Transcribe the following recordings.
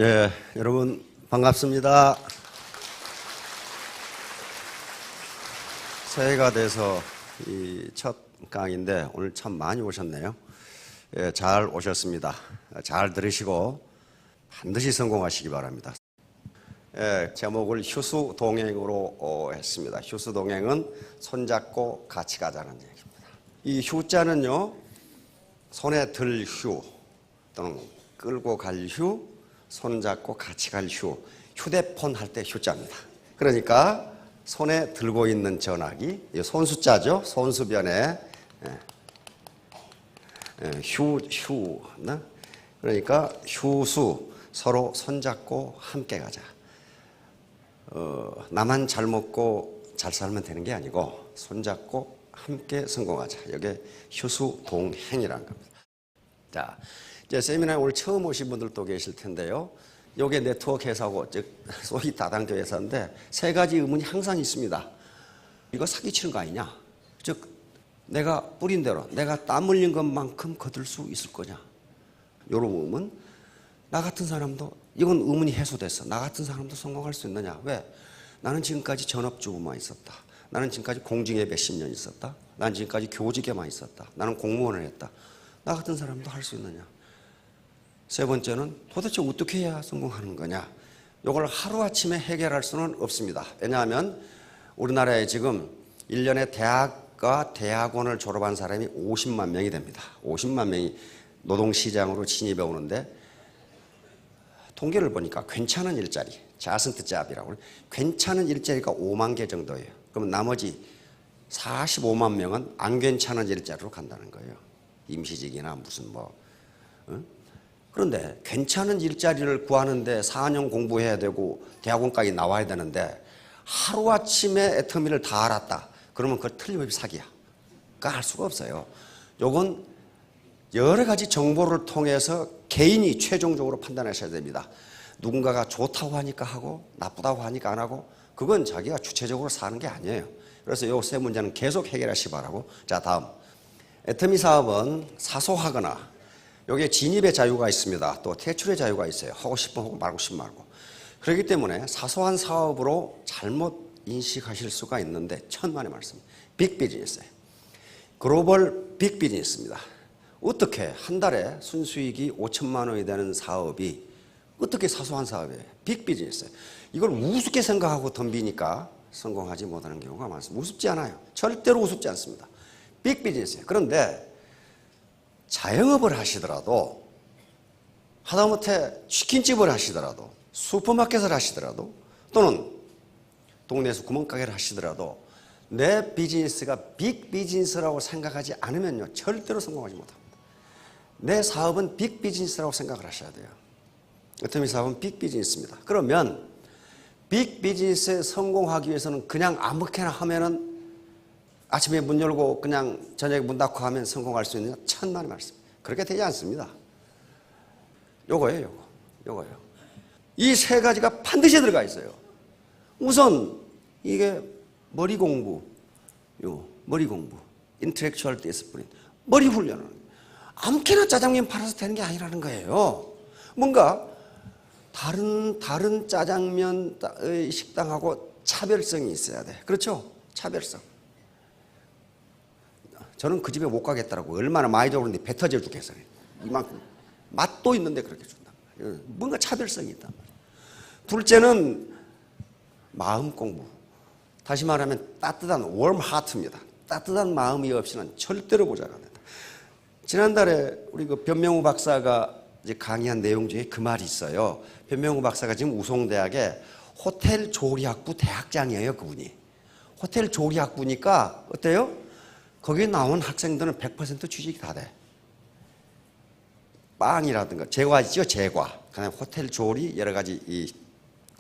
예, 여러분 반갑습니다. 새해가 돼서 이 첫 강의인데 오늘 참 많이 오셨네요. 예, 잘 오셨습니다. 잘 들으시고 반드시 성공하시기 바랍니다. 예, 제목을 휴수동행으로 했습니다. 휴수동행은 손잡고 같이 가자는 얘기입니다. 이 휴자는요, 손에 들 휴 또는 끌고 갈 휴, 손잡고 같이 갈 휴, 휴대폰 할 때 휴자입니다. 그러니까 손에 들고 있는 전화기, 손수자죠. 손수변에 휴, 그러니까 휴수, 서로 손잡고 함께 가자. 나만 잘 먹고 잘 살면 되는 게 아니고 손잡고 함께 성공하자. 이게 휴수동행이라는 겁니다. 자, 이제 세미나에 오늘 처음 오신 분들도 계실 텐데요. 이게 네트워크 회사고, 즉 소위 다당조 회사인데 세 가지 의문이 항상 있습니다. 이거 사기치는 거 아니냐? 즉 내가 뿌린 대로 내가 땀 흘린 것만큼 거둘 수 있을 거냐? 이런 의문. 나 같은 사람도 이건 의문이 해소됐어. 나 같은 사람도 성공할 수 있느냐? 왜? 나는 지금까지 전업주부만 있었다. 나는 지금까지 공직에 몇십 년 있었다. 나는 지금까지 교직에만 있었다. 나는 공무원을 했다. 나 같은 사람도 할 수 있느냐? 세 번째는 도대체 어떻게 해야 성공하는 거냐? 이걸 하루아침에 해결할 수는 없습니다. 왜냐하면 우리나라에 지금 1년에 대학과 대학원을 졸업한 사람이 50만 명이 됩니다. 50만 명이 노동시장으로 진입해 오는데 통계를 보니까 괜찮은 일자리, 자선트 잡이라고 괜찮은 일자리가 5만 개 정도예요. 그러면 나머지 45만 명은 안 괜찮은 일자리로 간다는 거예요. 임시직이나 무슨 뭐. 그런데 괜찮은 일자리를 구하는데 4년 공부해야 되고 대학원까지 나와야 되는데 하루아침에 애터미를 다 알았다. 그러면 그거 틀림없이 사기야. 그러니까 할 수가 없어요. 요건 여러 가지 정보를 통해서 개인이 최종적으로 판단하셔야 됩니다. 누군가가 좋다고 하니까 하고 나쁘다고 하니까 안 하고 그건 자기가 주체적으로 사는 게 아니에요. 그래서 요 세 문제는 계속 해결하시기 바라고. 자, 다음. 애터미 사업은 사소하거나 여기에 진입의 자유가 있습니다. 또 퇴출의 자유가 있어요. 하고 싶으면 하고 말고 싶으면 말고. 그렇기 때문에 사소한 사업으로 잘못 인식하실 수가 있는데 천만의 말씀. 빅 비즈니스예요. 글로벌 빅 비즈니스입니다. 어떻게 한 달에 순수익이 5천만 원이 되는 사업이 어떻게 사소한 사업이에요? 빅 비즈니스예요. 이걸 우습게 생각하고 덤비니까 성공하지 못하는 경우가 많습니다. 우습지 않아요. 절대로 우습지 않습니다. 빅 비즈니스예요. 그런데 자영업을 하시더라도 하다못해 치킨집을 하시더라도 슈퍼마켓을 하시더라도 또는 동네에서 구멍가게를 하시더라도 내 비즈니스가 빅 비즈니스라고 생각하지 않으면요 절대로 성공하지 못합니다. 내 사업은 빅 비즈니스라고 생각을 하셔야 돼요. 애터미 사업은 빅 비즈니스입니다. 그러면 빅 비즈니스에 성공하기 위해서는 그냥 아무렇게나 하면은 아침에 문 열고 그냥 저녁에 문 닫고 하면 성공할 수 있느냐? 천만의 말씀. 그렇게 되지 않습니다. 요거예요. 요거예요. 이 세 가지가 반드시 들어가 있어요. 우선 이게 머리 공부, 머리 공부, 인텔렉츄얼 디스플린, 머리 훈련을 아무렇게나 짜장면 팔아서 되는 게 아니라는 거예요. 뭔가 다른 짜장면 식당하고 차별성이 있어야 돼. 그렇죠? 차별성. 저는 그 집에 못 가겠더라고요. 얼마나 많이 줘버렸는데 배 터져 죽겠어요. 이만큼. 맛도 있는데 그렇게 준단 말이에요. 뭔가 차별성이 있단 말이에요. 둘째는 마음 공부. 다시 말하면 따뜻한 warm heart입니다. 따뜻한 마음이 없이는 절대로 보자가 안 된다. 지난달에 우리 그 변명우 박사가 이제 강의한 내용 중에 그 말이 있어요. 변명우 박사가 지금 우송대학의 호텔 조리학부 대학장이에요, 그분이. 호텔 조리학부니까 어때요? 거기에 나온 학생들은 100% 취직이 다 돼. 빵이라든가 제과지죠, 제과. 그다음에 호텔 조리 여러 가지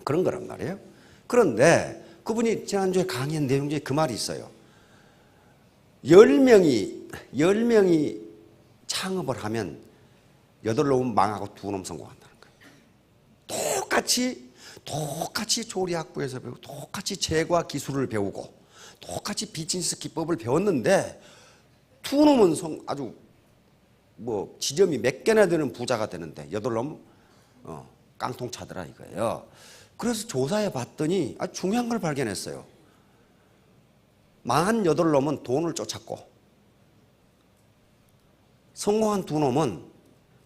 그런 거란 말이에요. 그런데 그분이 지난주에 강의한 내용 중에 그 말이 있어요. 10명이 창업을 하면 8놈은 망하고 2놈 성공한다는 거예요. 똑같이 조리학부에서 배우고 똑같이 제과 기술을 배우고 똑같이 비즈니스 기법을 배웠는데 2놈은 아주 뭐 지점이 몇 개나 되는 부자가 되는데 8놈 깡통 차더라 이거예요. 그래서 조사해 봤더니 아주 중요한 걸 발견했어요. 48놈은 돈을 쫓았고 성공한 2놈은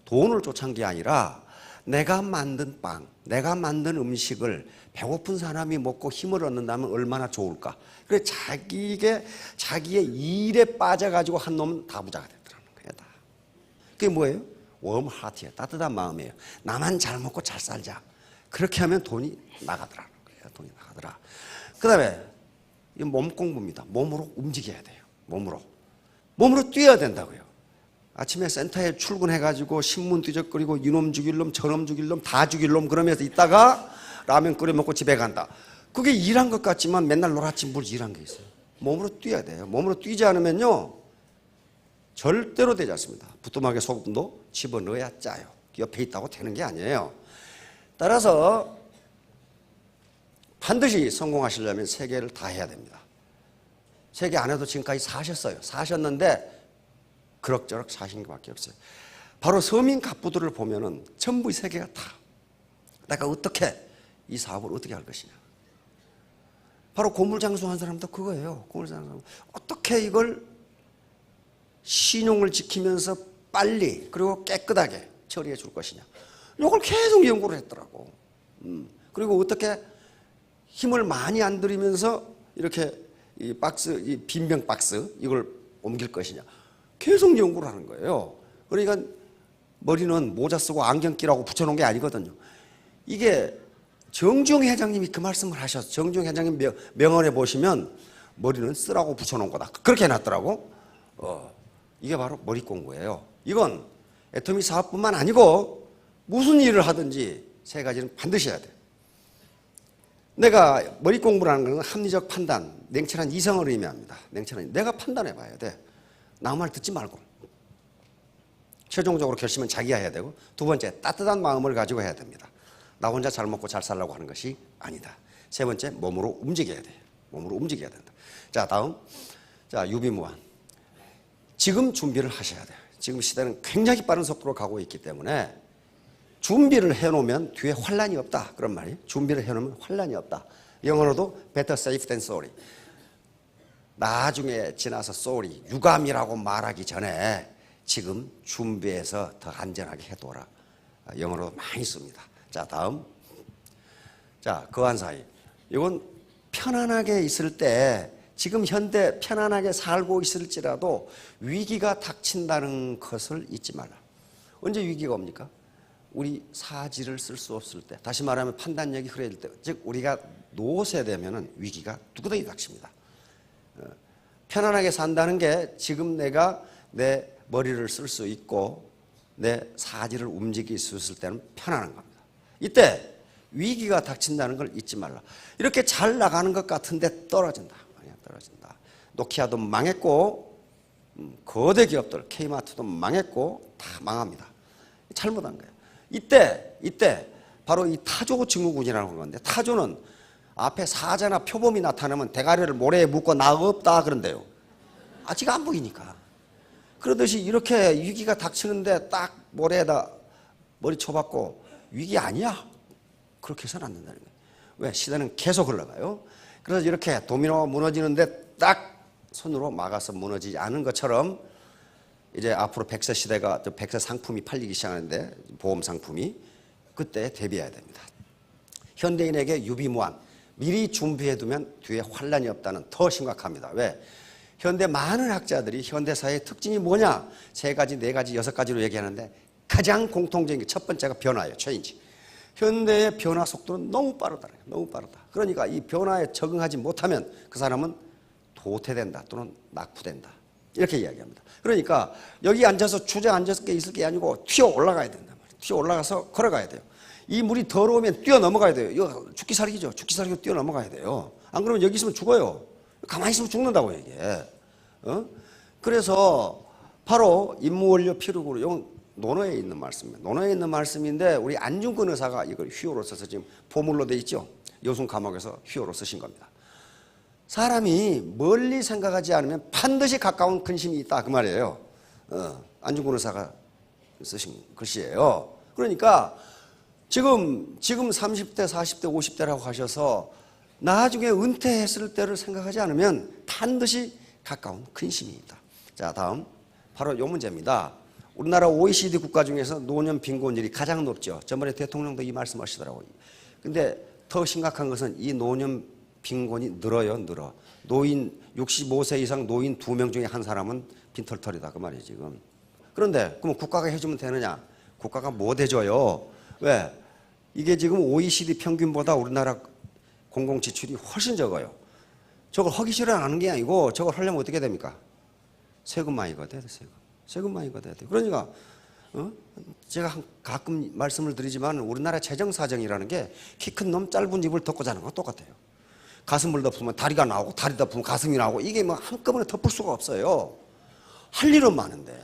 돈을 쫓은 게 아니라 내가 만든 빵, 내가 만든 음식을 배고픈 사람이 먹고 힘을 얻는다면 얼마나 좋을까. 그래서 자기의 일에 빠져가지고 한 놈은 다 부자가 됐더라는 거예요. 다. 그게 뭐예요? 웜 하트예요. 따뜻한 마음이에요. 나만 잘 먹고 잘 살자. 그렇게 하면 돈이 나가더라는 거예요. 돈이 나가더라. 그 다음에 몸 공부입니다. 몸으로 움직여야 돼요. 몸으로 뛰어야 된다고요. 아침에 센터에 출근해가지고 신문 뒤적거리고 이놈 죽일 놈 저놈 죽일 놈 다 죽일 놈 그러면서 있다가 라면 끓여 먹고 집에 간다. 그게 일한 것 같지만 맨날 놀았지 뭘 일한 게 있어요. 몸으로 뛰어야 돼요. 몸으로 뛰지 않으면요 절대로 되지 않습니다. 부뚜막에 소금도 집어넣어야 짜요. 옆에 있다고 되는 게 아니에요. 따라서 반드시 성공하시려면 3개를 다 해야 됩니다. 3개 안 해도 지금까지 사셨어요. 사셨는데 그럭저럭 사신 것밖에 없어요. 바로 서민 갑부들을 보면은 전부 3개가 다 내가 어떻게 이 사업을 어떻게 할 것이냐. 바로 고물장수한 사람도 그거예요. 고물장수. 어떻게 이걸 신용을 지키면서 빨리 그리고 깨끗하게 처리해 줄 것이냐. 이걸 계속 연구를 했더라고. 그리고 어떻게 힘을 많이 안 들이면서 이렇게 이 박스, 이 빈병 박스 이걸 옮길 것이냐. 계속 연구를 하는 거예요. 그러니까 머리는 모자 쓰고 안경 끼라고 붙여놓은 게 아니거든요. 이게 정주영 회장님이 그 말씀을 하셨어요. 정주영 회장님 명언에 보시면 머리는 쓰라고 붙여놓은 거다. 그렇게 해놨더라고. 이게 바로 머리 공부예요. 이건 애터미 사업뿐만 아니고 무슨 일을 하든지 3가지는 반드시 해야 돼요. 내가 머리 공부라는 것은 합리적 판단, 냉철한 이성을 의미합니다. 냉철한 내가 판단해 봐야 돼. 남 말 듣지 말고 최종적으로 결심은 자기가 해야 되고 2번째 따뜻한 마음을 가지고 해야 됩니다. 나 혼자 잘 먹고 잘 살려고 하는 것이 아니다. 3번째 몸으로 움직여야 돼요. 몸으로 움직여야 된다. 자 다음 자 유비무환. 지금 준비를 하셔야 돼요. 지금 시대는 굉장히 빠른 속도로 가고 있기 때문에 준비를 해놓으면 뒤에 환란이 없다. 그런 말이에요. 준비를 해놓으면 환란이 없다. 영어로도 better safe than sorry. 나중에 지나서 sorry, 유감이라고 말하기 전에 지금 준비해서 더 안전하게 해둬라. 영어로 많이 씁니다. 자 다음 자 거한사이. 이건 편안하게 있을 때 지금 현대 편안하게 살고 있을지라도 위기가 닥친다는 것을 잊지 말라. 언제 위기가 옵니까? 우리 사지를 쓸 수 없을 때, 다시 말하면 판단력이 흐려질 때, 즉 우리가 노쇠되면 위기가 누구든지 닥칩니다. 편안하게 산다는 게 지금 내가 내 머리를 쓸 수 있고 내 사지를 움직일 수 있을 때는 편안한 겁니다. 이때 위기가 닥친다는 걸 잊지 말라. 이렇게 잘 나가는 것 같은데 떨어진다. 노키아도 망했고 거대 기업들 K마트도 망했고 다 망합니다. 잘못한 거예요. 이때 바로 이 타조 증후군이라는 건데, 타조는 앞에 사자나 표범이 나타나면 대가리를 모래에 묶고 나 없다 그런대요. 아직 안 보이니까. 그러듯이 이렇게 위기가 닥치는데 딱 모래에다 머리 쳐박고 위기 아니야? 그렇게 해서는 안 된다는 거예요. 왜? 시대는 계속 흘러가요. 그래서 이렇게 도미노가 무너지는데 딱 손으로 막아서 무너지지 않은 것처럼 이제 앞으로 100세 시대가 100세 상품이 팔리기 시작하는데, 보험 상품이, 그때 대비해야 됩니다. 현대인에게 유비무환, 미리 준비해두면 뒤에 환란이 없다는 더 심각합니다. 왜? 현대 많은 학자들이 현대사회의 특징이 뭐냐? 3가지, 4가지, 6가지로 얘기하는데 가장 공통적인 게 첫 번째가 변화예요. 체인지. 현대의 변화 속도는 너무 빠르다. 너무 빠르다. 그러니까 이 변화에 적응하지 못하면 그 사람은 도태된다 또는 낙후된다. 이렇게 이야기합니다. 그러니까 여기 앉아서 주저앉아서 있을 게 아니고 튀어 올라가야 된단 말이에요. 튀어 올라가서 걸어가야 돼요. 이 물이 더러우면 뛰어 넘어가야 돼요. 이거 죽기 살기죠. 죽기 살기로 뛰어 넘어가야 돼요. 안 그러면 여기 있으면 죽어요. 가만히 있으면 죽는다고 이게. 그래서 바로 임무원료 필요구로, 이건 논어에 있는 말씀이에요. 논어에 있는 말씀인데 우리 안중근 의사가 이걸 휘호로 써서 지금 보물로 돼 있죠. 여순 감옥에서 휘호로 쓰신 겁니다. 사람이 멀리 생각하지 않으면 반드시 가까운 근심이 있다 그 말이에요. 안중근 의사가 쓰신 글씨예요. 그러니까 지금 30대, 40대, 50대라고 하셔서 나중에 은퇴했을 때를 생각하지 않으면 반드시 가까운 근심입니다. 자, 다음 바로 이 문제입니다. 우리나라 OECD 국가 중에서 노년 빈곤율이 가장 높죠. 저번에 대통령도 이 말씀하시더라고요. 근데 더 심각한 것은 이 노년 빈곤이 늘어요. 노인 65세 이상 노인 2명 중에 한 사람은 빈털털이다 그 말이에요 지금. 그런데 그럼 국가가 해주면 되느냐? 국가가 못 해줘요. 왜? 이게 지금 OECD 평균보다 우리나라 공공지출이 훨씬 적어요. 저걸 하기 싫어 하는 게 아니고 저걸 하려면 어떻게 됩니까? 세금 많이 걷어야 돼. 세금 많이 걷어야 돼. 그러니까 제가 가끔 말씀을 드리지만 우리나라 재정사정이라는 게 키 큰 놈 짧은 입을 덮고 자는 거 똑같아요. 가슴을 덮으면 다리가 나오고 다리 덮으면 가슴이 나오고 이게 뭐 한꺼번에 덮을 수가 없어요. 할 일은 많은데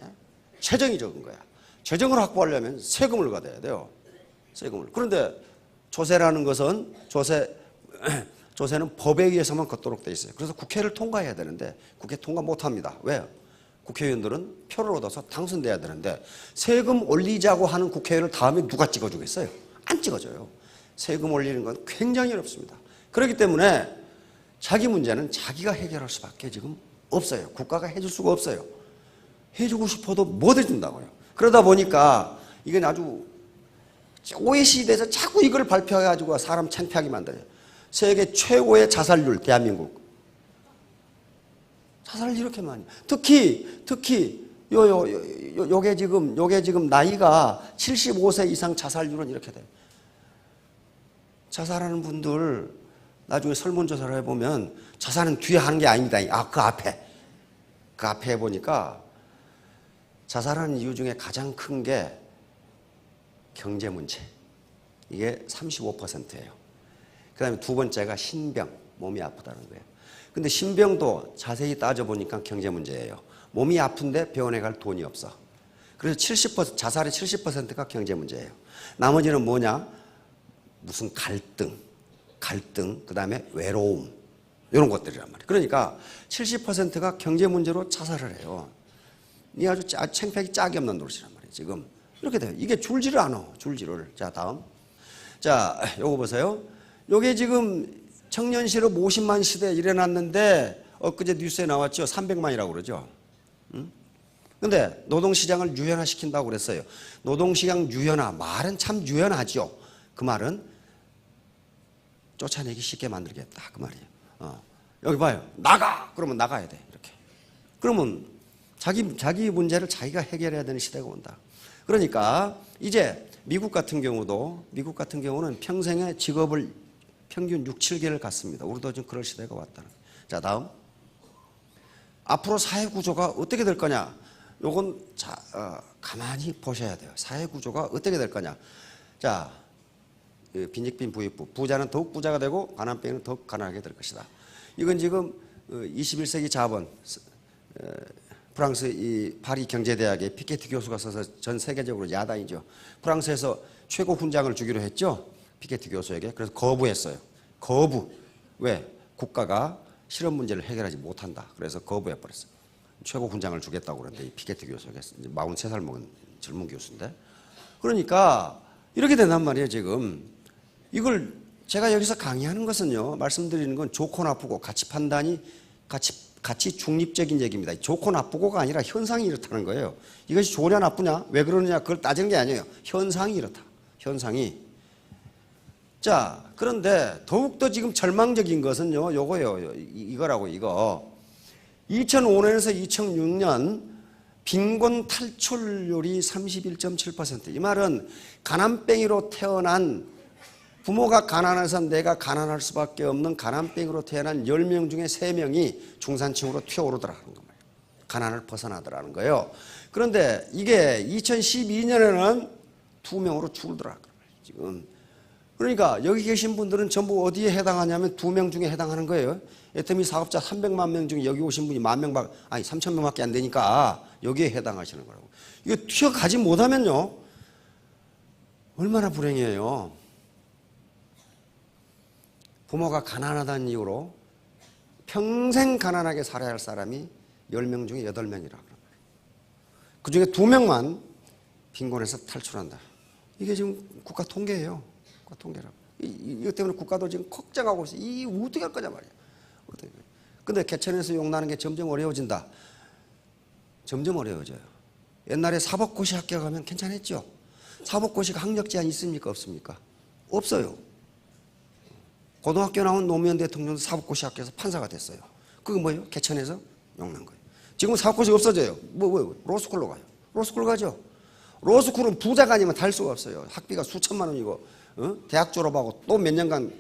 재정이 적은 거야. 재정을 확보하려면 세금을 걷어야 돼요. 세금을. 그런데 조세라는 것은 조세는 법에 의해서만 걷도록 돼 있어요. 그래서 국회를 통과해야 되는데 국회 통과 못합니다. 왜요? 국회의원들은 표를 얻어서 당선돼야 되는데 세금 올리자고 하는 국회의원을 다음에 누가 찍어주겠어요? 안 찍어줘요. 세금 올리는 건 굉장히 어렵습니다. 그렇기 때문에 자기 문제는 자기가 해결할 수밖에 지금 없어요. 국가가 해줄 수가 없어요. 해주고 싶어도 못 해준다고요. 그러다 보니까 이건 아주 OECD에서 자꾸 이걸 발표해가지고 사람 창피하게 만들어요. 세계 최고의 자살률 대한민국. 자살을 이렇게 많이. 특히 요게 지금 나이가 75세 이상 자살률은 이렇게 돼요. 자살하는 분들 나중에 설문조사를 해보면 자살은 뒤에 하는 게 아닙니다. 그 앞에 해보니까 자살하는 이유 중에 가장 큰 게 경제 문제. 이게 35%예요. 그 다음에 두 번째가 신병, 몸이 아프다는 거예요. 근데 신병도 자세히 따져보니까 경제 문제예요. 몸이 아픈데 병원에 갈 돈이 없어. 그래서 70%, 자살의 70%가 경제 문제예요. 나머지는 뭐냐? 무슨 갈등, 그 다음에 외로움, 이런 것들이란 말이에요. 그러니까 70%가 경제 문제로 자살을 해요. 이 아주 창피하기 짝이 없는 노릇이란 말이에요. 지금 이렇게 돼요. 이게 줄지를 않아. 줄지를. 자, 다음. 자, 요거 보세요. 요게 지금 청년 실업 50만 시대에 일어났는데 엊그제 뉴스에 나왔죠. 300만이라고 그러죠. 근데 노동시장을 유연화시킨다고 그랬어요. 노동시장 유연화. 말은 참 유연하죠. 그 말은 쫓아내기 쉽게 만들겠다. 그 말이에요. 여기 봐요. 나가! 그러면 나가야 돼. 이렇게. 그러면 자기 문제를 자기가 해결해야 되는 시대가 온다. 그러니까 이제 미국 같은 경우는 평생의 직업을 평균 6, 7개를 갖습니다. 우리도 지금 그럴 시대가 왔다는 거예요. 자, 다음. 앞으로 사회 구조가 어떻게 될 거냐? 요건 가만히 보셔야 돼요. 사회 구조가 어떻게 될 거냐? 자, 빈익빈 부익부. 부자는 더욱 부자가 되고 가난뱅이는 더욱 가난하게 될 것이다. 이건 지금 21세기 자본 프랑스 이 파리 경제대학의 피케티 교수가 써서 전 세계적으로 야단이죠. 프랑스에서 최고 훈장을 주기로 했죠. 피케티 교수에게. 그래서 거부했어요. 거부. 왜? 국가가 실업 문제를 해결하지 못한다. 그래서 거부해버렸어요. 최고 훈장을 주겠다고 그러는데 이 피케티 교수에게 43살 먹은 젊은 교수인데. 그러니까 이렇게 된단 말이에요 지금. 이걸 제가 여기서 강의하는 것은요. 말씀드리는 건 좋고 나쁘고 가치 판단이 가치 중립적인 얘기입니다. 좋고 나쁘고가 아니라 현상이 이렇다는 거예요. 이것이 좋으냐 나쁘냐 왜 그러느냐 그걸 따지는 게 아니에요. 현상이 이렇다. 현상이. 자, 그런데 더욱더 지금 절망적인 것은요. 요거예요. 이거라고 이거. 2005년에서 2006년 빈곤 탈출률이 31.7%. 이 말은 가난뱅이로 태어난 부모가 가난해서 내가 가난할 수밖에 없는 가난뱅이로 태어난 10명 중에 3명이 중산층으로 튀어오르더라는 거예요. 가난을 벗어나더라는 거예요. 그런데 이게 2012년에는 2명으로 줄더라고요. 지금. 그러니까 여기 계신 분들은 전부 어디에 해당하냐면 2명 중에 해당하는 거예요. 애터미 사업자 300만 명 중에 여기 오신 분이 3,000명밖에 안 되니까 여기에 해당하시는 거라고. 이거 튀어가지 못하면요. 얼마나 불행해요. 부모가 가난하다는 이유로 평생 가난하게 살아야 할 사람이 10명 중에 8명이라고. 그 중에 2명만 빈곤에서 탈출한다. 이게 지금 국가 통계예요. 국가 통계라고. 이것 때문에 국가도 지금 걱정하고 있어요. 이 어떻게 할 거냐 말이야. 근데 개천에서 용나는 게 점점 어려워진다. 점점 어려워져요. 옛날에 사법고시 합격하면 괜찮았죠. 사법고시가 학력 제한 있습니까? 없습니까? 없어요. 고등학교 나온 노무현 대통령도 사법고시 합격해서 판사가 됐어요. 그거 뭐예요? 개천에서 용난 거예요. 지금 사법고시 없어져요. 로스쿨로 가요. 로스쿨 가죠. 로스쿨은 부자가 아니면 달 수가 없어요. 학비가 수천만 원이고, 대학 졸업하고 또 몇 년간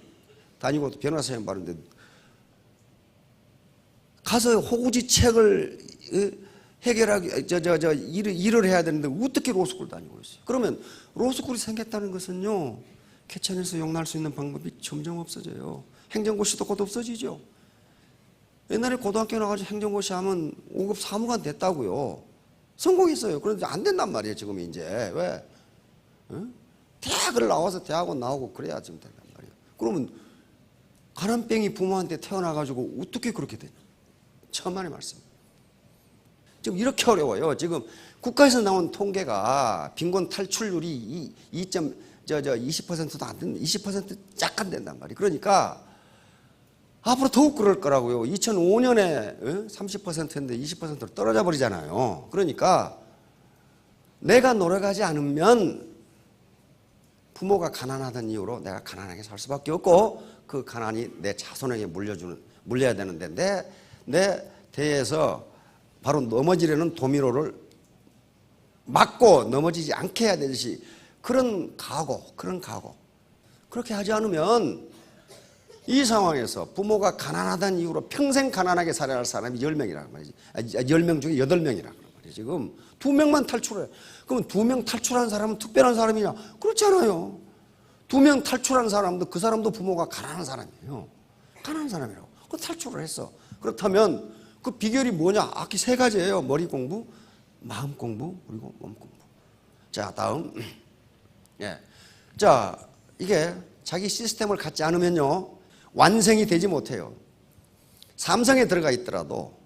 다니고 변호사 시험 바르는데 가서 호구지 책을 해결하기, 일을 해야 되는데 어떻게 로스쿨 다니고 있어요? 그러면 로스쿨이 생겼다는 것은요, 개천에서 용날 수 있는 방법이 점점 없어져요. 행정고시도 곧 없어지죠. 옛날에 고등학교 나가서 행정고시 하면 5급 사무관 됐다고요. 성공했어요. 그런데 안 된단 말이에요, 지금 이제. 왜? 대학을 나와서 대학원 나오고 그래야 지금 된단 말이에요. 그러면 가난뱅이 부모한테 태어나가지고 어떻게 그렇게 되냐? 천만의 말씀. 지금 이렇게 어려워요. 지금 국가에서 나온 통계가 빈곤 탈출률이 20%도 안 된다. 20% 짝 안 된단 말이에요. 그러니까 앞으로 더욱 그럴 거라고요. 2005년에 30%였는데 20%로 떨어져 버리잖아요. 그러니까 내가 노력하지 않으면 부모가 가난하다는 이유로 내가 가난하게 살 수밖에 없고 그 가난이 내 자손에게 물려야 되는데 내 대에서 바로 넘어지려는 도미노를 막고 넘어지지 않게 해야 되듯이 그런 각오. 그렇게 하지 않으면 이 상황에서 부모가 가난하다는 이유로 평생 가난하게 살아야 할 사람이 10명이라고 말이지. 10명 중에 8명이라고 말이지. 지금 2명만 탈출해. 그러면 2명 탈출한 사람은 특별한 사람이냐? 그렇지 않아요. 2명 탈출한 사람도 그 사람도 부모가 가난한 사람이에요. 가난한 사람이라고. 그 탈출을 했어. 그렇다면 그 비결이 뭐냐? 악기 3가지예요. 머리 공부, 마음 공부, 그리고 몸 공부. 자, 다음. 예. 자, 이게 자기 시스템을 갖지 않으면요, 완성이 되지 못해요. 삼성에 들어가 있더라도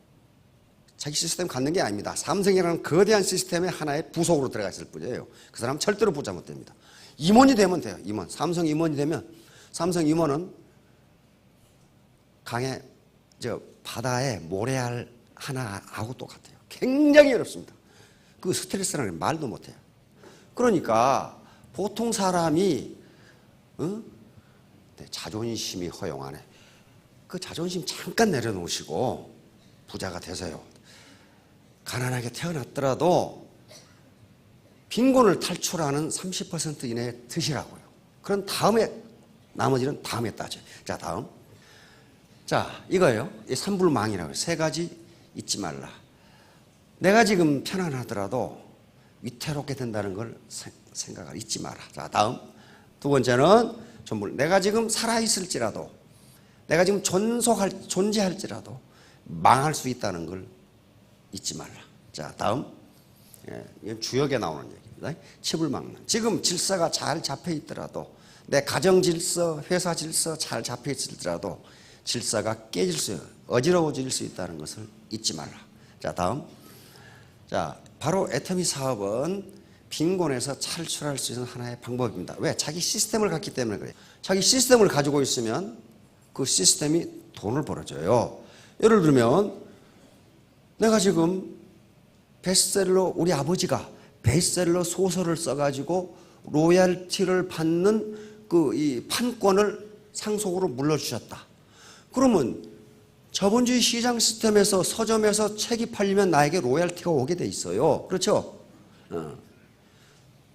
자기 시스템 갖는 게 아닙니다. 삼성이라는 거대한 시스템의 하나의 부속으로 들어가 있을 뿐이에요. 그 사람 절대로 부자 못 됩니다. 임원이 되면 돼요. 임원. 삼성 임원이 되면, 삼성 임원은 바다에 모래알 하나하고 똑같아요. 굉장히 어렵습니다. 그 스트레스라는 말도 못해요. 그러니까 보통 사람이 자존심이 허용하네. 그 자존심 잠깐 내려놓으시고 부자가 되세요. 가난하게 태어났더라도 빈곤을 탈출하는 30% 이내에 드시라고요. 그런 다음에 나머지는 다음에 따져요. 자, 다음. 자, 이거예요. 이 삼불망이라고 해요. 3가지 잊지 말라. 내가 지금 편안하더라도 위태롭게 된다는 걸 생각을 잊지 마라. 자, 다음. 2번째는 전부. 내가 지금 살아있을지라도, 내가 지금 존재할지라도 망할 수 있다는 걸 잊지 말라. 자, 다음. 이건 주역에 나오는 얘기입니다. 칩을 막는. 지금 질서가 잘 잡혀 있더라도, 내 가정 질서, 회사 질서 잘 잡혀 있을지라도 질서가 어지러워질 수 있다는 것을 잊지 말라. 자, 다음. 자, 바로 애터미 사업은 빈곤에서 탈출할 수 있는 하나의 방법입니다. 왜? 자기 시스템을 갖기 때문에 그래요. 자기 시스템을 가지고 있으면 그 시스템이 돈을 벌어줘요. 예를 들면 내가 지금 우리 아버지가 베스트셀러 소설을 써가지고 로열티를 받는 이 판권을 상속으로 물려주셨다. 그러면 자본주의 시장 시스템에서 서점에서 책이 팔리면 나에게 로열티가 오게 돼 있어요. 그렇죠?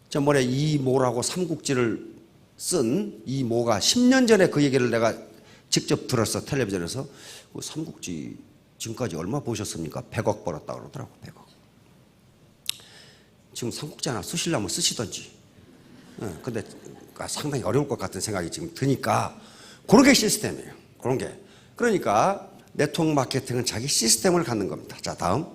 전번에 이모라고 삼국지를 쓴 이모가 10년 전에 그 얘기를 내가 직접 들었어. 텔레비전에서. 그 삼국지 지금까지 얼마 보셨습니까? 100억 벌었다 그러더라고. 100억. 지금 삼국지 하나 쓰시려면 쓰시던지. 근데 상당히 어려울 것 같은 생각이 지금 드니까 그런 게 시스템이에요. 그런 게. 그러니까 네트워크 마케팅은 자기 시스템을 갖는 겁니다. 자, 다음.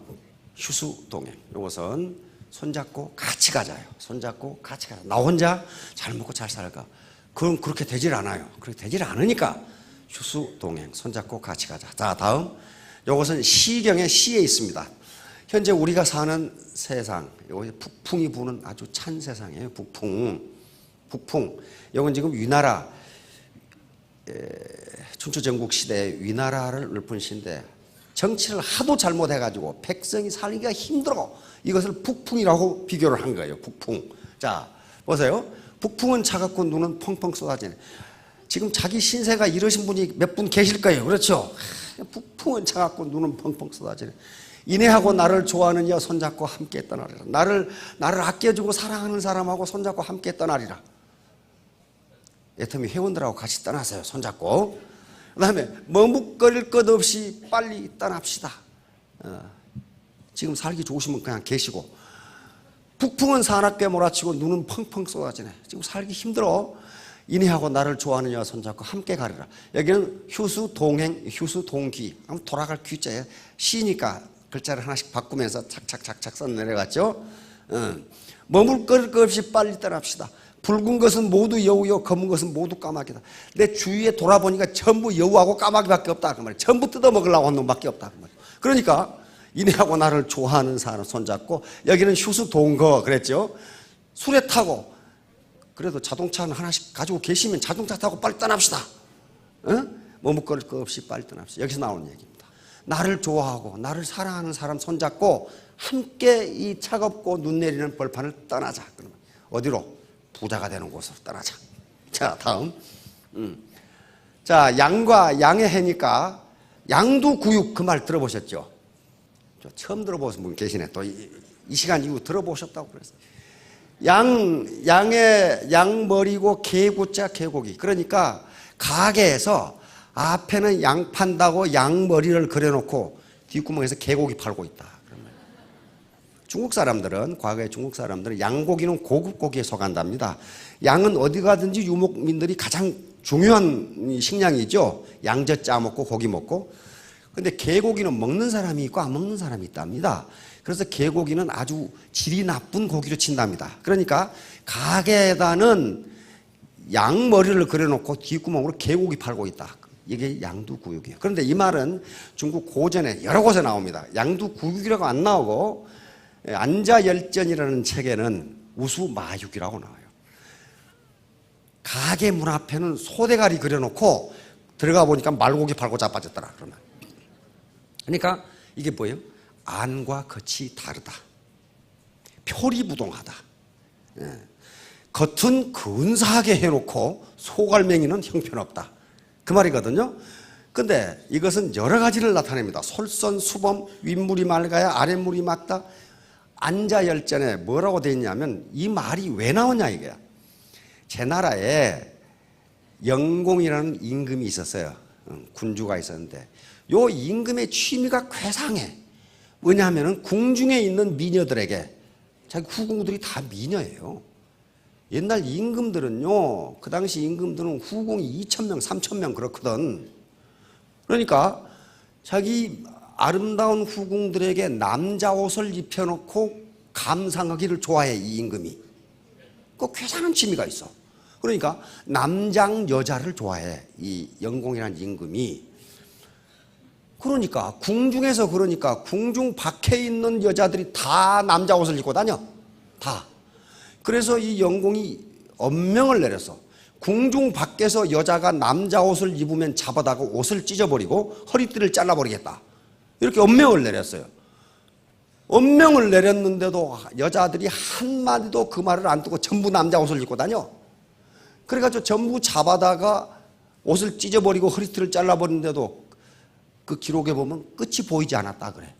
휴수동행. 이것은 손잡고 같이 가자요. 손잡고 같이 가자. 나 혼자 잘 먹고 잘 살까? 그럼 그렇게 되질 않아요. 그렇게 되질 않으니까 휴수동행. 손잡고 같이 가자. 자, 다음. 이것은 시경의 시에 있습니다. 현재 우리가 사는 세상, 여기 북풍이 부는 아주 찬 세상이에요. 북풍. 북풍. 이건 지금 위나라, 춘추전국 시대의 위나라를 읊은 시인데 정치를 하도 잘못해가지고 백성이 살기가 힘들어. 이것을 북풍이라고 비교를 한 거예요. 북풍. 자, 보세요. 북풍은 차갑고 눈은 펑펑 쏟아지네. 지금 자기 신세가 이러신 분이 몇 분 계실 거예요. 그렇죠? 북풍은 차갑고 눈은 펑펑 쏟아지네. 이내하고 나를 좋아하는 여 손잡고 함께 떠나리라. 나를 아껴주고 사랑하는 사람하고 손잡고 함께 떠나리라. 애터미 회원들하고 같이 떠나세요. 손잡고. 그 다음에 머뭇거릴 것 없이 빨리 떠납시다. 지금 살기 좋으시면 그냥 계시고. 북풍은 사납게 몰아치고 눈은 펑펑 쏟아지네. 지금 살기 힘들어. 이내하고 나를 좋아하는 여 손잡고 함께 가리라. 여기는 휴수 동행, 휴수 동귀. 돌아갈 귀자에 시니까 글자를 하나씩 바꾸면서 착착착착 써 내려갔죠. 머물거릴 것 없이 빨리 떠납시다. 붉은 것은 모두 여우요, 검은 것은 모두 까마귀다. 내 주위에 돌아보니까 전부 여우하고 까마귀밖에 없다. 그 말이야. 전부 뜯어먹으려고 하는 놈밖에 없다. 그 말이야. 그러니까 이내하고 나를 좋아하는 사람 손잡고, 여기는 휴수 동거 그랬죠. 수레 타고, 그래도 자동차는 하나씩 가지고 계시면 자동차 타고 빨리 떠납시다. 머뭇거릴 것 없이 빨리 떠납시다. 여기서 나오는 얘기입니다. 나를 좋아하고 나를 사랑하는 사람 손잡고 함께 이 차갑고 눈 내리는 벌판을 떠나자. 그러면 어디로? 부자가 되는 곳으로 떠나자. 자, 다음. 자, 양과 양의 해니까 양두구육 그 말 들어보셨죠? 처음 들어보신 분 계시네. 또 이 시간 이후 들어보셨다고 그랬어요. 양머리고 개구자 개고기. 그러니까 가게에서 앞에는 양 판다고 양머리를 그려놓고 뒷구멍에서 개고기 팔고 있다. 중국 사람들은, 과거의 중국 사람들은 양고기는 고급 고기에 속한답니다. 양은 어디 가든지 유목민들이 가장 중요한 식량이죠. 양젓 짜 먹고 고기 먹고. 근데 개고기는 먹는 사람이 있고 안 먹는 사람이 있답니다. 그래서 개고기는 아주 질이 나쁜 고기로 친답니다. 그러니까 가게에다는 양머리를 그려놓고 뒷구멍으로 개고기 팔고 있다. 이게 양두구육이에요. 그런데 이 말은 중국 고전에 여러 곳에 나옵니다. 양두구육이라고 안 나오고 안자열전이라는 책에는 우수마육이라고 나와요. 가게 문 앞에는 소대가리 그려놓고 들어가 보니까 말고기 팔고 자빠졌더라. 그러면. 그러니까 이게 뭐예요? 안과 겉이 다르다. 표리부동하다. 겉은 근사하게 해놓고 속알맹이는 형편없다. 그 말이거든요. 근데 이것은 여러 가지를 나타냅니다. 솔선수범, 윗물이 맑아야 아랫물이 맑다. 안자열전에 뭐라고 되어 있냐면 이 말이 왜 나오냐 이거야. 제 나라에 영공이라는 임금이 있었어요. 군주가 있었는데 요 임금의 취미가 괴상해. 뭐냐면은 궁중에 있는 미녀들에게, 자기 후궁들이 다 미녀예요. 옛날 임금들은요, 그 당시 임금들은 후궁이 2,000명, 3,000명 그렇거든. 그러니까 자기 아름다운 후궁들에게 남자 옷을 입혀놓고 감상하기를 좋아해, 이 임금이. 그 괴상한 취미가 있어. 그러니까 남장 여자를 좋아해, 이 영공이라는 임금이. 그러니까 궁중에서, 그러니까 궁중 밖에 있는 여자들이 다 남자 옷을 입고 다녀. 다. 그래서 이 영공이 엄명을 내렸어. 궁중 밖에서 여자가 남자 옷을 입으면 잡아다가 옷을 찢어버리고 허리띠를 잘라버리겠다. 이렇게 엄명을 내렸어요. 엄명을 내렸는데도 여자들이 한마디도 그 말을 안 듣고 전부 남자 옷을 입고 다녀. 그래가지고 전부 잡아다가 옷을 찢어버리고 허리띠를 잘라버리는데도 그 기록에 보면 끝이 보이지 않았다 그래.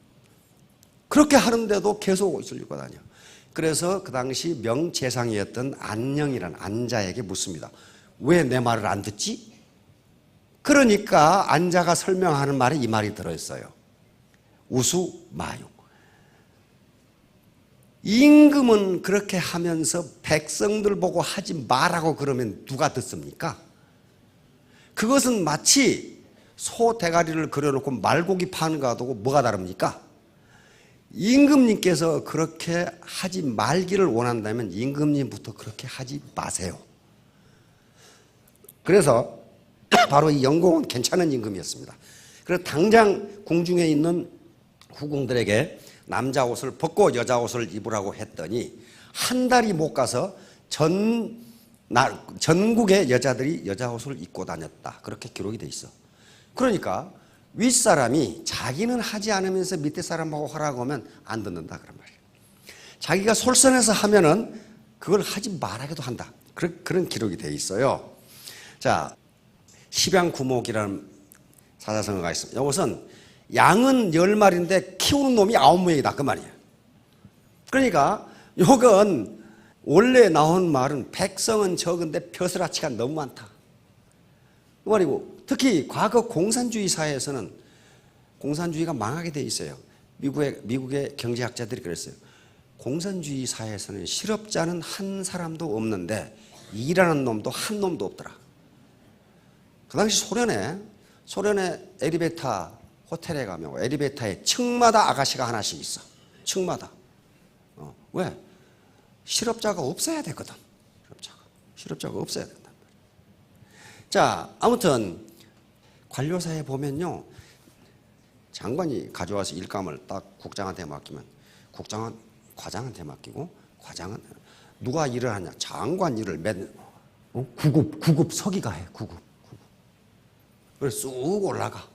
그렇게 하는데도 계속 옷을 입고 다녀. 그래서 그 당시 명재상이었던 안녕이라는 안자에게 묻습니다. 왜 내 말을 안 듣지? 그러니까 안자가 설명하는 말에 이 말이 들어있어요. 우수마육. 임금은 그렇게 하면서 백성들 보고 하지 말라고 그러면 누가 듣습니까? 그것은 마치 소 대가리를 그려놓고 말고기 파는 거하고 뭐가 다릅니까? 임금님께서 그렇게 하지 말기를 원한다면 임금님부터 그렇게 하지 마세요. 그래서 바로 이 영공은 괜찮은 임금이었습니다. 그래서 당장 궁중에 있는 후궁들에게 남자 옷을 벗고 여자 옷을 입으라고 했더니 한 달이 못 가서 전 전국의 여자들이 여자 옷을 입고 다녔다. 그렇게 기록이 돼 있어. 그러니까 윗사람이 자기는 하지 않으면서 밑에 사람하고 하라고 하면 안 듣는다 그런 말이에요. 자기가 솔선해서 하면은 그걸 하지 말하기도 한다. 그런 기록이 돼 있어요. 자, 십양구목이라는 사자성어가 있습니다. 이것은 양은 10마리인데 키우는 놈이 9명이다 그 말이에요. 그러니까 이건 원래 나온 말은 백성은 적은데 벼슬아치가 너무 많다. 그 말이고, 특히 과거 공산주의 사회에서는 공산주의가 망하게 돼 있어요. 미국의 경제학자들이 그랬어요. 공산주의 사회에서는 실업자는 한 사람도 없는데 일하는 놈도 한 놈도 없더라. 그 당시 소련의 엘리베이터 호텔에 가면 엘리베이터에 층마다 아가씨가 하나씩 있어. 층마다. 왜? 실업자가 없어야 되거든. 실업자가 없어야 된단 말이야. 자, 아무튼 관료사에 보면요, 장관이 가져와서 일감을 딱 국장한테 맡기면 국장은 과장한테 맡기고, 과장은 누가 일을 하냐? 장관 일을 구급 서기가 해. 구급. 그래서 쑥 올라가.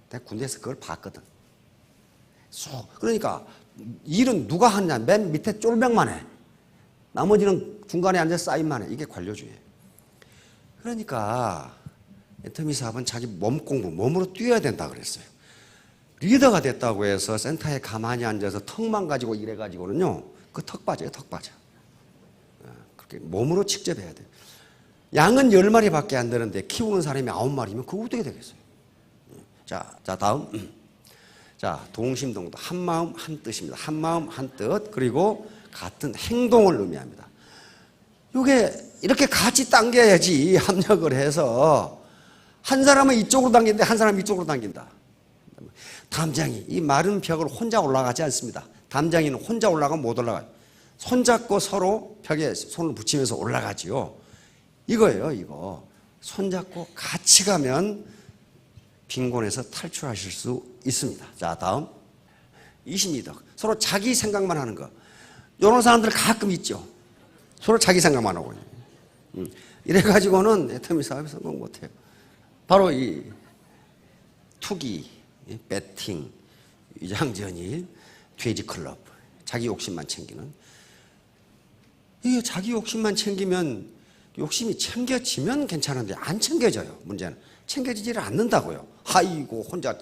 내가 군대에서 그걸 봤거든. 쑥. 그러니까 일은 누가 하냐? 맨 밑에 쫄병만 해. 나머지는 중간에 앉아서 사인만 해. 이게 관료주의예요. 그러니까 애터미 사업은 자기 몸으로 뛰어야 된다 그랬어요. 리더가 됐다고 해서 센터에 가만히 앉아서 턱만 가지고 일해가지고는요, 그 턱 빠져요, 턱 빠져. 그렇게 몸으로 직접 해야 돼요. 양은 10마리밖에 안 되는데 키우는 사람이 9마리면 그거 어떻게 되겠어요? 자, 다음. 자, 동심동도 한마음 한뜻입니다. 한마음 한뜻, 그리고 같은 행동을 의미합니다. 이게 이렇게 같이 당겨야지 합력을 해서 한 사람은 이쪽으로 당기는데 한 사람은 이쪽으로 당긴다. 담장이 이 마른 벽을 혼자 올라가지 않습니다. 담장이는 혼자 올라가면 못 올라가요. 손잡고 서로 벽에 손을 붙이면서 올라가지요. 이거예요, 이거. 손잡고 같이 가면 빈곤에서 탈출하실 수 있습니다. 자, 다음. 이신이덕. 서로 자기 생각만 하는 거. 이런 사람들 가끔 있죠. 서로 자기 생각만 하고. 이래가지고는 애터미 사업에 성공 못해요. 바로 이 투기, 배팅, 위장전입, 돼지클럽, 자기 욕심만 챙기는. 이게 자기 욕심만 챙기면, 욕심이 챙겨지면 괜찮은데 안 챙겨져요. 문제는 챙겨지지를 않는다고요. 아이고 혼자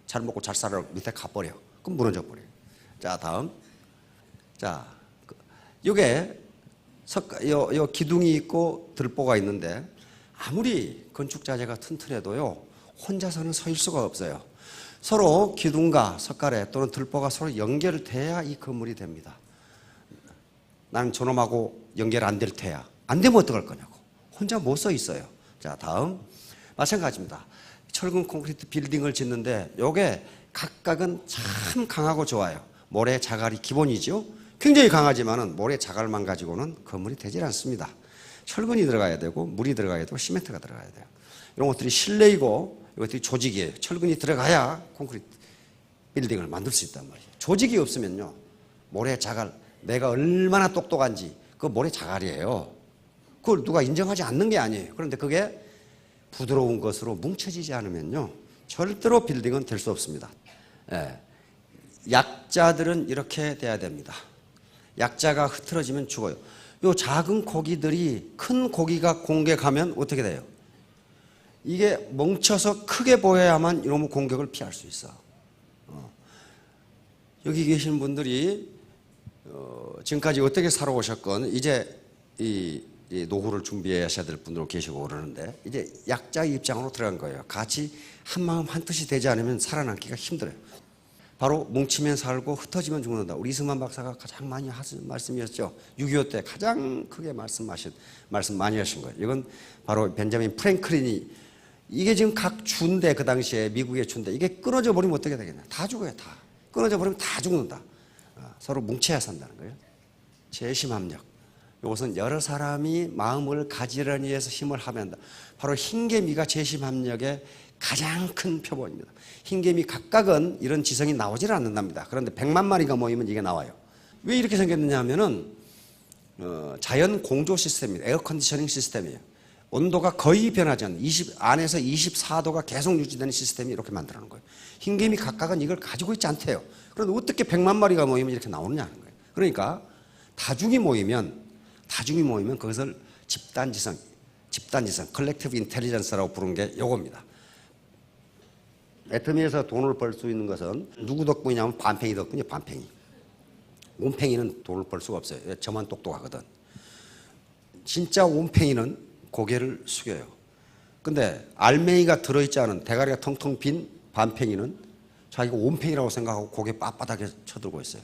잘 먹고 잘 살아 밑에 가버려. 그럼 무너져 버려요. 자, 다음. 자, 요게 요 기둥이 있고 들보가 있는데 아무리 건축 자재가 튼튼해도요, 혼자서는 서일 수가 없어요. 서로 기둥과 석가래 또는 들보가 서로 연결돼야 이 건물이 됩니다. 나는 저놈하고 연결 안 될 테야. 안 되면 어떡할 거냐고. 혼자 못 서 있어요. 자, 다음. 마찬가지입니다. 철근 콘크리트 빌딩을 짓는데 요게 각각은 참 강하고 좋아요. 모래 자갈이 기본이죠. 굉장히 강하지만은 모래 자갈만 가지고는 건물이 되질 않습니다. 철근이 들어가야 되고 물이 들어가야 되고 시멘트가 들어가야 돼요. 이런 것들이 실내이고 이것들이 조직이에요. 철근이 들어가야 콘크리트 빌딩을 만들 수 있단 말이에요. 조직이 없으면요, 모래 자갈, 내가 얼마나 똑똑한지 그 모래 자갈이에요. 그걸 누가 인정하지 않는 게 아니에요. 그런데 그게 부드러운 것으로 뭉쳐지지 않으면요, 절대로 빌딩은 될 수 없습니다. 예. 약자들은 이렇게 돼야 됩니다. 약자가 흐트러지면 죽어요. 요 작은 고기들이 큰 고기가 공격하면 어떻게 돼요? 이게 뭉쳐서 크게 보여야만 이놈의 공격을 피할 수 있어. 여기 계신 분들이 지금까지 어떻게 살아오셨건 이제 이 노후를 준비하셔야 될 분들 계시고 그러는데 이제 약자의 입장으로 들어간 거예요. 같이 한마음 한뜻이 되지 않으면 살아남기가 힘들어요. 바로 뭉치면 살고 흩어지면 죽는다. 우리 이승만 박사가 가장 많이 하신 말씀이었죠. 6.25 때 가장 크게 말씀 많이 하신 거예요. 이건 바로 벤자민 프랭클린이, 이게 지금 각 주인데, 그 당시에 미국의 주인데 이게 끊어져 버리면 어떻게 되겠냐. 다 죽어요. 다. 끊어져 버리면 다 죽는다. 서로 뭉쳐야 산다는 거예요. 재심합력. 이것은 여러 사람이 마음을 가지런히 해서 힘을 합한다. 바로 흰개미가 재심합력의 가장 큰 표본입니다. 흰개미 각각은 이런 지성이 나오질 않는답니다. 그런데 100만 마리가 모이면 이게 나와요. 왜 이렇게 생겼느냐 하면은 자연 공조 시스템입니다. 에어 컨디셔닝 시스템이에요. 온도가 거의 변하지 않는 안에서 24도가 계속 유지되는 시스템이 이렇게 만들어놓은 거예요. 흰개미 각각은 이걸 가지고 있지 않대요. 그런데 어떻게 100만 마리가 모이면 이렇게 나오느냐는 거예요. 그러니까 다중이 모이면 그것을 집단지성, 컬렉티브 인텔리전스라고 부른 게 요겁니다. 애터미에서 돈을 벌 수 있는 것은 누구 덕분이냐면 반팽이 덕분이에요. 반팽이. 온팽이는 돈을 벌 수가 없어요. 저만 똑똑하거든. 진짜 온팽이는 고개를 숙여요. 근데 알맹이가 들어있지 않은 대가리가 텅텅 빈 반팽이는 자기가 온팽이라고 생각하고 고개 빳빳하게 쳐들고 있어요.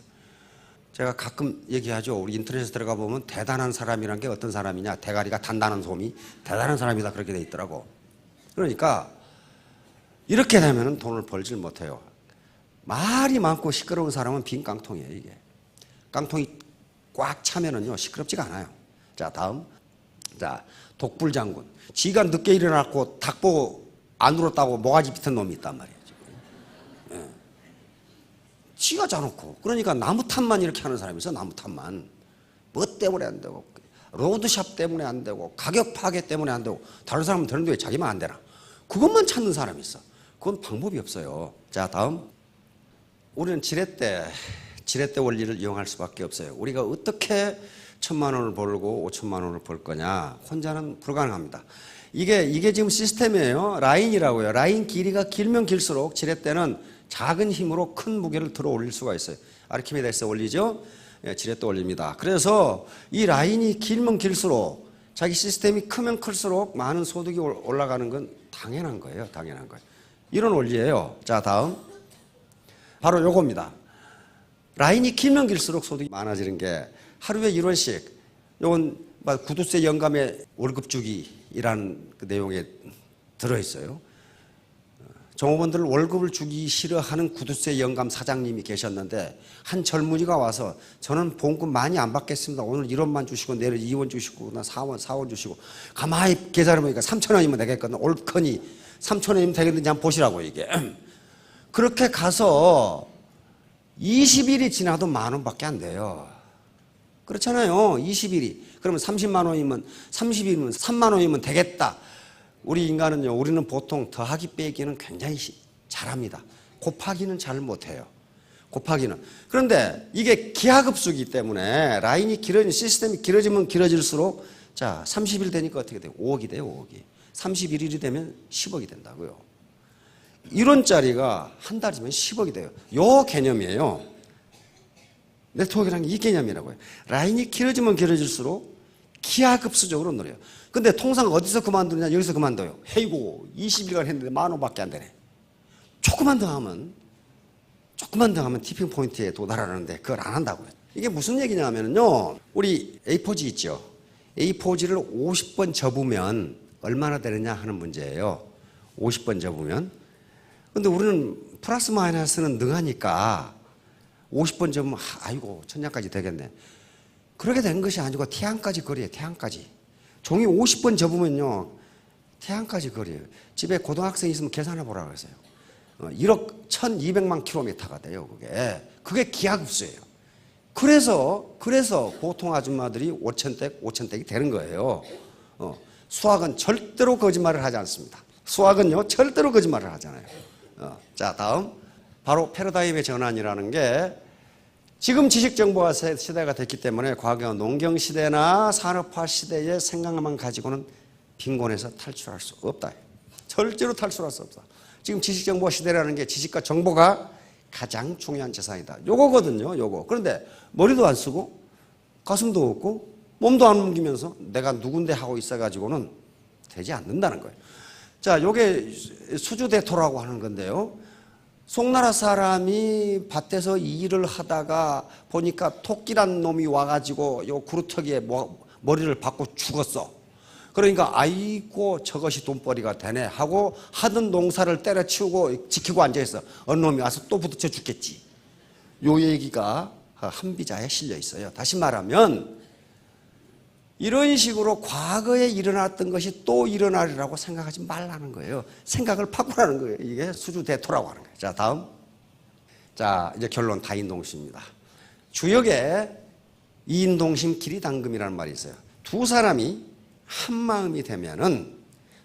제가 가끔 얘기하죠. 우리 인터넷에 들어가 보면 대단한 사람이란 게 어떤 사람이냐. 대가리가 단단한 솜이 대단한 사람이다 그렇게 돼 있더라고. 그러니까 이렇게 되면 돈을 벌질 못해요. 말이 많고 시끄러운 사람은 빈 깡통이에요. 이게. 깡통이 꽉 차면은요 시끄럽지가 않아요. 자, 다음. 자, 독불장군. 지가 늦게 일어났고 닭 보고 안 울었다고 모가지 비튼 놈이 있단 말이에요. 예. 지가 짜놓고. 그러니까 나무 탓만 이렇게 하는 사람이 있어. 나무 탓만. 뭐 때문에 안 되고 로드샵 때문에 안 되고 가격 파괴 때문에 안 되고 다른 사람은 되는데 왜 자기만 안 되나. 그것만 찾는 사람이 있어. 그건 방법이 없어요. 자, 다음. 우리는 지렛대 원리를 이용할 수밖에 없어요. 우리가 어떻게 1,000만 원을 벌고 5천만 원을 벌 거냐. 혼자는 불가능합니다. 이게 지금 시스템이에요. 라인이라고요. 라인 길이가 길면 길수록 지렛대는 작은 힘으로 큰 무게를 들어 올릴 수가 있어요. 아르키메데스 원리죠. 예, 지렛대 원리입니다. 그래서 이 라인이 길면 길수록 자기 시스템이 크면 클수록 많은 소득이 올라가는 건 당연한 거예요. 당연한 거예요. 이런 원리예요. 자, 다음. 바로 요겁니다. 라인이 길면 길수록 소득이 많아지는 게 하루에 1원씩, 요건 구두쇠 영감의 월급 주기이라는 그 내용에 들어있어요. 종업원들 월급을 주기 싫어하는 구두쇠 영감 사장님이 계셨는데 한 젊은이가 와서 저는 봉급 많이 안 받겠습니다. 오늘 1원만 주시고 내일 2원 주시고 4원 주시고 가만히 계산해보니까 3,000원이면 되겠거든. 옳거니 3,000원이면 되겠는지 한번 보시라고 이게. 그렇게 가서 20일이 지나도 10,000원밖에 안 돼요. 그렇잖아요. 20일이. 그러면 30만 원이면 30일이면 3만 원이면 되겠다. 우리 인간은요. 우리는 보통 더하기 빼기는 굉장히 잘합니다. 곱하기는 잘 못해요. 곱하기는. 그런데 이게 기하급수이기 때문에 라인이 길어지는 시스템이 길어지면 길어질수록 자 30일 되니까 어떻게 돼요? 5억이 돼요. 5억이. 31일이 되면 10억이 된다고요. 1원짜리가 한 달이면 10억이 돼요. 요 개념이에요. 네트워크라는 게 이 개념이라고요. 라인이 길어지면 길어질수록 기하급수적으로 늘어요. 근데 통상 어디서 그만두느냐? 여기서 그만둬요. 헤이고 20일간 했는데 10,000원밖에 안 되네. 조금만 더 하면 티핑 포인트에 도달하는데 그걸 안 한다고요. 이게 무슨 얘기냐면요. 우리 A4지 있죠. A4지를 50번 접으면 얼마나 되느냐 하는 문제예요. 50번 접으면. 근데 우리는 플러스 마이너스는 능하니까 50번 접으면 아이고 천장까지 되겠네. 그렇게 된 것이 아니고 태양까지 거리에요. 태양까지. 종이 50번 접으면요. 태양까지 거리에요. 집에 고등학생 있으면 계산해 보라고 그랬어요. 1억 1,200만 킬로미터가 돼요. 그게 기하급수예요. 그래서 보통 아줌마들이 5천댁이 되는 거예요. 수학은 절대로 거짓말을 하지 않습니다. 수학은요 절대로 거짓말을 하잖아요. 자, 다음. 바로 패러다임의 전환이라는 게 지금 지식정보화 시대가 됐기 때문에 과거 농경시대나 산업화 시대의 생각만 가지고는 빈곤에서 탈출할 수 없다. 절대로 탈출할 수 없다. 지금 지식정보화 시대라는 게 지식과 정보가 가장 중요한 재산이다. 요거거든요. 요거. 그런데 머리도 안 쓰고 가슴도 없고 몸도 안 움직이면서 내가 누군데 하고 있어가지고는 되지 않는다는 거예요. 자, 요게 수주대토라고 하는 건데요. 송나라 사람이 밭에서 일을 하다가 보니까 토끼란 놈이 와가지고 요 구루터기에 머리를 박고 죽었어. 그러니까 아이고 저것이 돈벌이가 되네 하고 하던 농사를 때려치우고 지키고 앉아있어. 어느 놈이 와서 또 부딪혀 죽겠지. 요 얘기가 한비자에 실려 있어요. 다시 말하면 이런 식으로 과거에 일어났던 것이 또 일어나리라고 생각하지 말라는 거예요. 생각을 바꾸라는 거예요. 이게 수주대토라고 하는 거예요. 자, 다음. 자, 이제 결론 다인동시입니다. 주역에 이인동심 기리당금이라는 말이 있어요. 두 사람이 한 마음이 되면은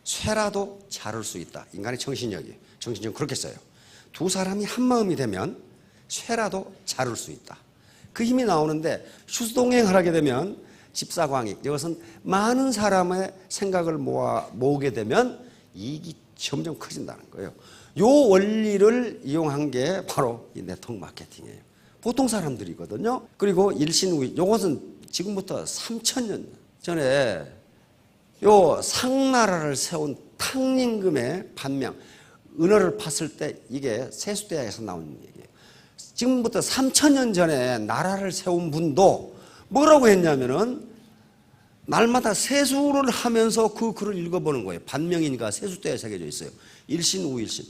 쇠라도 자를 수 있다. 인간의 정신력이. 정신력 그렇게 써요. 두 사람이 한 마음이 되면 쇠라도 자를 수 있다. 그 힘이 나오는데 휴수동행을 하게 되면 집사광익. 이것은 많은 사람의 생각을 모으게 되면 이익이 점점 커진다는 거예요. 요 원리를 이용한 게 바로 이 네트워크 마케팅이에요. 보통 사람들이거든요. 그리고 일신우이. 이것은 지금부터 3,000년 전에 요 상나라를 세운 탕림금의 반명, 은어를 팠을 때 이게 세수대야에서 나온 얘기예요. 지금부터 3,000년 전에 나라를 세운 분도 뭐라고 했냐면은 날마다 세수를 하면서 그 글을 읽어보는 거예요. 반명이니까 세수대에 새겨져 있어요. 일신우일신.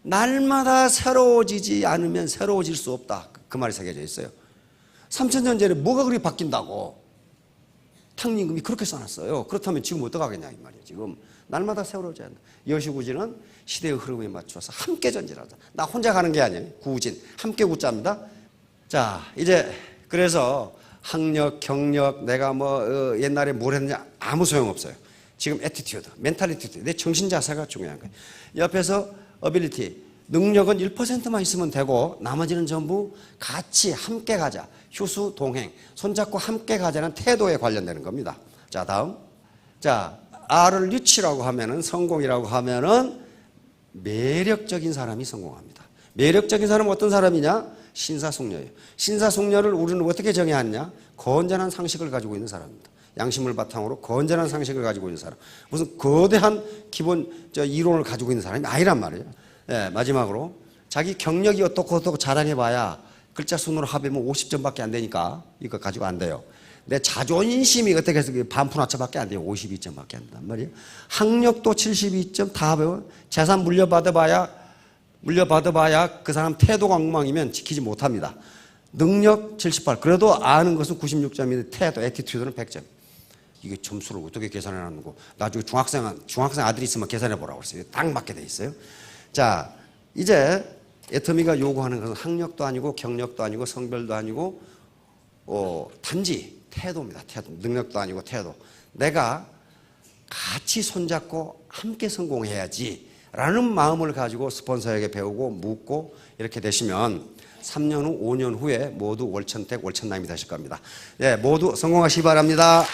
날마다 새로워지지 않으면 새로워질 수 없다. 그 말이 새겨져 있어요. 3,000년 전에 뭐가 그렇게 바뀐다고 탕림금이 그렇게 써놨어요. 그렇다면 지금 어떡하겠냐 이 말이에요. 지금 날마다 새로워져야 한다. 여시구진은 시대의 흐름에 맞춰서 함께 전진하자. 나 혼자 가는 게 아니에요. 구진 함께 굳자입니다. 자 이제 그래서 학력, 경력, 내가 뭐 옛날에 뭘 했느냐 아무 소용없어요. 지금 애티튜드, 멘탈리티, 내 정신 자세가 중요한 거예요. 옆에서 어빌리티, 능력은 1%만 있으면 되고 나머지는 전부 같이 함께 가자. 휴수, 동행, 손잡고 함께 가자는 태도에 관련되는 겁니다. 자 다음. 자 R을 리치라고 하면은 성공이라고 하면은 매력적인 사람이 성공합니다. 매력적인 사람은 어떤 사람이냐? 신사숙녀예요. 신사숙녀를 우리는 어떻게 정의하느냐? 건전한 상식을 가지고 있는 사람입니다. 양심을 바탕으로 건전한 상식을 가지고 있는 사람. 무슨 거대한 기본 이론을 가지고 있는 사람이 아니란 말이에요. 네, 마지막으로 자기 경력이 어떻고 자랑해봐야 글자 수로 합하면 50점밖에 안 되니까 이거 가지고 안 돼요. 내 자존심이 어떻게 해서 반푼하차밖에 안 돼요. 52점밖에 안 된단 말이에요. 학력도 72점 다 합해요. 재산 물려받아봐야 그 사람 태도가 엉망이면 지키지 못합니다. 능력 78. 그래도 아는 것은 96점인데 태도, 애티튜드는 100점. 이게 점수를 어떻게 계산해 놨는고 나중에 중학생 아들이 있으면 계산해 보라고 그랬어요. 딱 맞게 돼 있어요. 자, 이제 애터미가 요구하는 것은 학력도 아니고 경력도 아니고 성별도 아니고 단지 태도입니다. 태도. 능력도 아니고 태도. 내가 같이 손잡고 함께 성공해야지 라는 마음을 가지고 스폰서에게 배우고 묻고 이렇게 되시면 3년 후, 5년 후에 모두 월천택, 월천남이 되실 겁니다. 예, 모두 성공하시기 바랍니다.